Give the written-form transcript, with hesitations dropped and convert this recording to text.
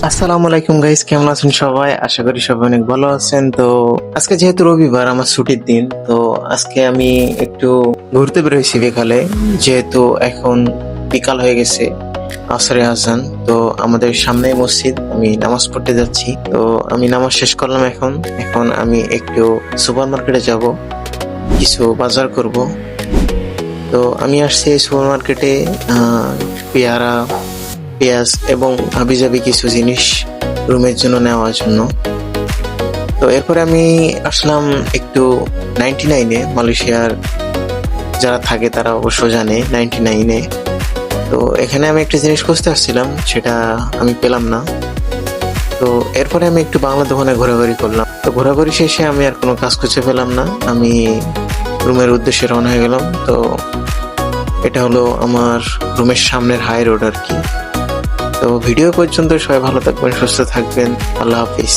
আসসালামু আলাইকুম গাইস, কেমন আছেন সবাই? আশা করি সবাই অনেক ভালো আছেন। তো আজকে যেহেতু রবিবার, আমার ছুটির দিন, তো আজকে আমি একটু ঘুরতে বেরোইছি বিকালে। যেহেতু এখন বিকাল হয়ে গেছে, আসরে আজান, তো আমাদের সামনে মসজিদ, আমি নামাজ পড়তে যাচ্ছি। তো আমি নামাজ শেষ করলাম। এখন এখন আমি একটু সুপার মার্কেটে যাব, কিছু বাজার করব। তো আমি আসছি এই সুপার মার্কেটে পেয়ারা, পেঁয়াজ এবং হাবিজাবি কিছু জিনিস রুমের জন্য নেওয়ার জন্য। তো এরপরে আমি আসলাম একটু 99-এ। মালয়েশিয়ার যারা থাকে তারা অবশ্য জানে 99-এ। তো এখানে আমি একটা জিনিস খুঁজতে আসছিলাম, সেটা আমি পেলাম না। তো এরপরে আমি একটু বাংলা দোকানে ঘোরাঘুরি করলাম। তো ঘোরাঘুরি শেষে আমি আর কোনো কাজ খুঁজে পেলাম না, আমি রুমের উদ্দেশ্যে রওনা হয়ে গেলাম। তো এটা হলো আমার রুমের সামনের হাই রোড আর কি। তো ভিডিও পর্যন্ত সবাই ভালো থাকবেন, সুস্থ থাকবেন। আল্লাহ হাফিজ।